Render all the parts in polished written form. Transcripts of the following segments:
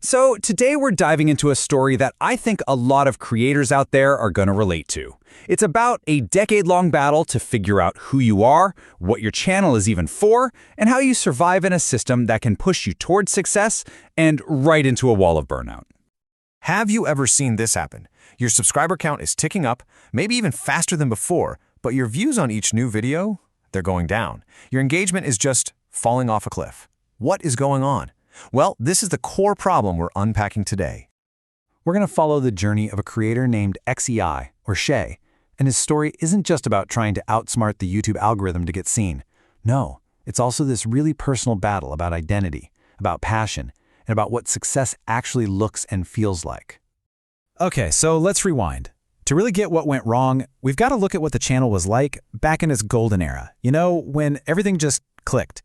So today we're diving into a story that I think a lot of creators out there are going to relate to. It's about a decade-long battle to figure out who you are, what your channel is even for, and how you survive in a system that can push you towards success and right into a wall of burnout. Have you ever seen this happen? Your subscriber count is ticking up, maybe even faster than before, but your views on each new video, they're going down. Your engagement is just falling off a cliff. What is going on? Well, this is the core problem we're unpacking today. We're going to follow the journey of a creator named XEI, or Shay, and his story isn't just about trying to outsmart the YouTube algorithm to get seen. No, it's also this really personal battle about identity, about passion, and about what success actually looks and feels like. Okay, so let's rewind. To really get what went wrong, we've got to look at what the channel was like back in its golden era, when everything just clicked.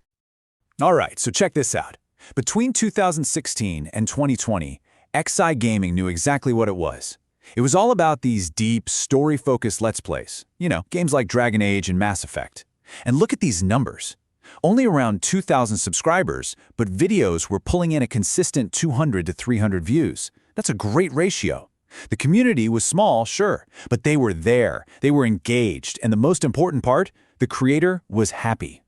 All right, so check this out. Between 2016 and 2020, XI Gaming knew exactly what it was. It was all about these deep, story-focused Let's Plays. Games like Dragon Age and Mass Effect. And look at these numbers. Only around 2,000 subscribers, but videos were pulling in a consistent 200 to 300 views. That's a great ratio. The community was small, sure, but they were there. They were engaged, and the most important part, the creator was happy.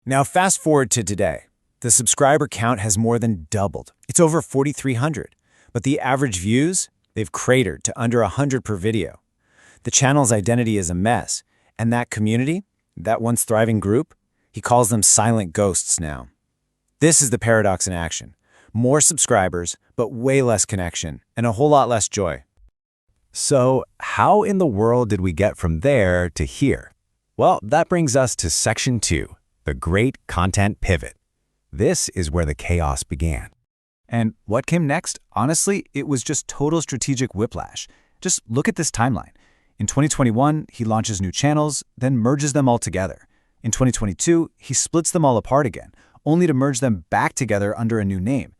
Now fast forward to today. The subscriber count has more than doubled. It's over 4,300. But the average views, they've cratered to under 100 per video. The channel's identity is a mess. And that community, that once thriving group, he calls them silent ghosts now. This is the paradox in action. More subscribers, but way less connection, and a whole lot less joy. So how in the world did we get from there to here? Well, that brings us to Section 2, the Great Content Pivot. This is where the chaos began. And what came next? Honestly, it was just total strategic whiplash. Just look at this timeline. In 2021, he launches new channels, then merges them all together. In 2022, he splits them all apart again, only to merge them back together under a new name.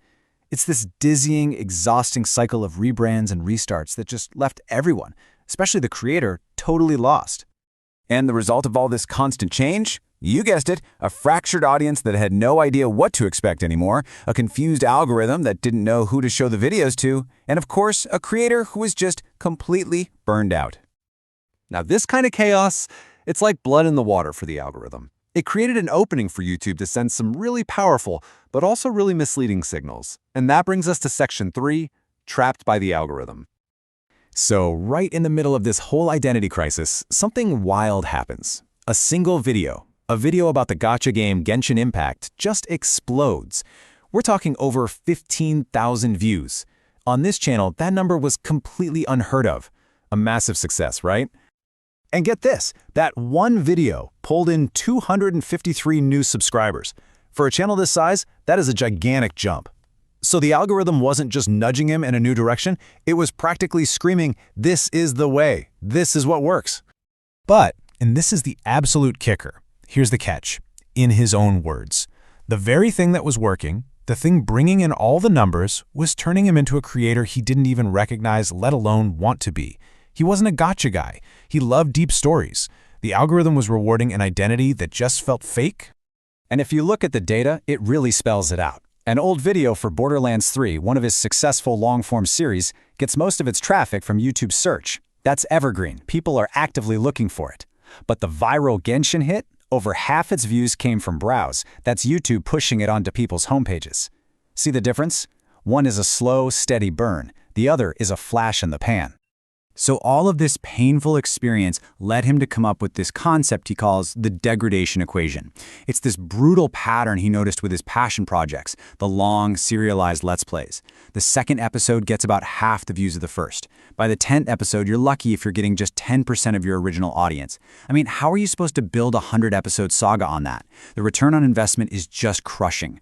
It's this dizzying, exhausting cycle of rebrands and restarts that just left everyone, especially the creator, totally lost. And the result of all this constant change? You guessed it, a fractured audience that had no idea what to expect anymore, a confused algorithm that didn't know who to show the videos to, and of course, a creator who was just completely burned out. Now this kind of chaos, it's like blood in the water for the algorithm. It created an opening for YouTube to send some really powerful, but also really misleading signals. And that brings us to Section 3, Trapped by the Algorithm. So right in the middle of this whole identity crisis, something wild happens. A single video. A video about the gacha game Genshin Impact just explodes. We're talking over 15,000 views. On this channel, that number was completely unheard of. A massive success, right? And get this, that one video pulled in 253 new subscribers. For a channel this size, that is a gigantic jump. So the algorithm wasn't just nudging him in a new direction, it was practically screaming, "This is the way. This is what works." But, and this is the absolute kicker, here's the catch. In his own words, the very thing that was working, the thing bringing in all the numbers, was turning him into a creator he didn't even recognize, let alone want to be. He wasn't a gotcha guy. He loved deep stories. The algorithm was rewarding an identity that just felt fake. And if you look at the data, it really spells it out. An old video for Borderlands 3, one of his successful long-form series, gets most of its traffic from YouTube search. That's evergreen. People are actively looking for it. But the viral Genshin hit? Over half its views came from browse. That's YouTube pushing it onto people's homepages. See the difference? One is a slow, steady burn. The other is a flash in the pan. So all of this painful experience led him to come up with this concept he calls the degradation equation. It's this brutal pattern he noticed with his passion projects, the long, serialized Let's Plays. The second episode gets about half the views of the first. By the 10th episode, you're lucky if you're getting just 10% of your original audience. I mean, how are you supposed to build a 100-episode saga on that? The return on investment is just crushing.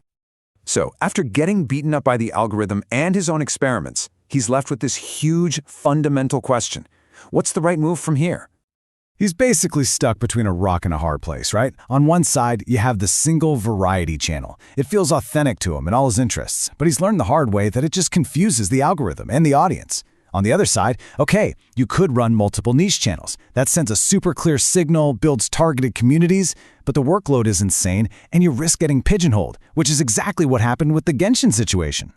So, after getting beaten up by the algorithm and his own experiments, he's left with this huge, fundamental question. What's the right move from here? He's basically stuck between a rock and a hard place, right? On one side, you have the single variety channel. It feels authentic to him and all his interests, but he's learned the hard way that it just confuses the algorithm and the audience. On the other side, okay, you could run multiple niche channels. That sends a super clear signal, builds targeted communities, but the workload is insane and you risk getting pigeonholed, which is exactly what happened with the Genshin situation.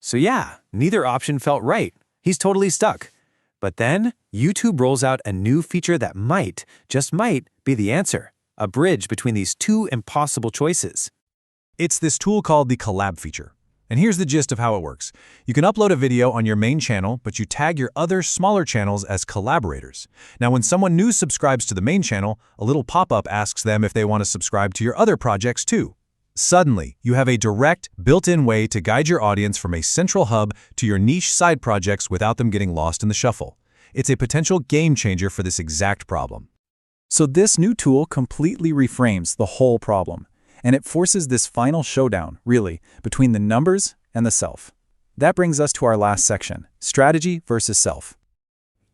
So yeah, neither option felt right. He's totally stuck. But then, YouTube rolls out a new feature that might, just might, be the answer. A bridge between these two impossible choices. It's this tool called the Collab feature. And here's the gist of how it works. You can upload a video on your main channel, but you tag your other smaller channels as collaborators. Now, when someone new subscribes to the main channel, a little pop-up asks them if they want to subscribe to your other projects too. Suddenly, you have a direct, built-in way to guide your audience from a central hub to your niche side projects without them getting lost in the shuffle. It's a potential game changer for this exact problem. So this new tool completely reframes the whole problem, and it forces this final showdown, really, between the numbers and the self. That brings us to our last section, strategy versus self.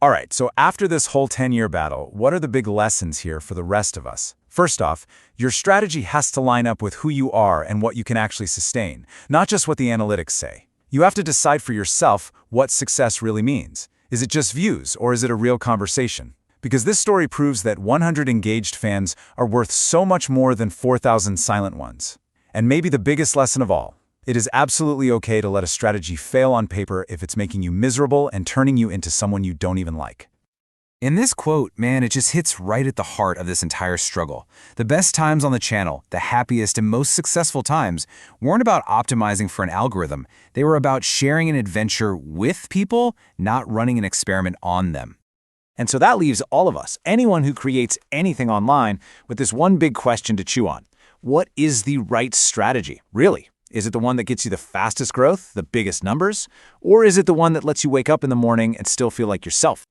All right, so after this whole 10-year battle, what are the big lessons here for the rest of us? First off, your strategy has to line up with who you are and what you can actually sustain, not just what the analytics say. You have to decide for yourself what success really means. Is it just views, or is it a real conversation? Because this story proves that 100 engaged fans are worth so much more than 4,000 silent ones. And maybe the biggest lesson of all, it is absolutely okay to let a strategy fail on paper if it's making you miserable and turning you into someone you don't even like. In this quote, man, it just hits right at the heart of this entire struggle. The best times on the channel, the happiest and most successful times, weren't about optimizing for an algorithm. They were about sharing an adventure with people, not running an experiment on them. And so that leaves all of us, anyone who creates anything online, with this one big question to chew on. What is the right strategy, really? Is it the one that gets you the fastest growth, the biggest numbers? Or is it the one that lets you wake up in the morning and still feel like yourself?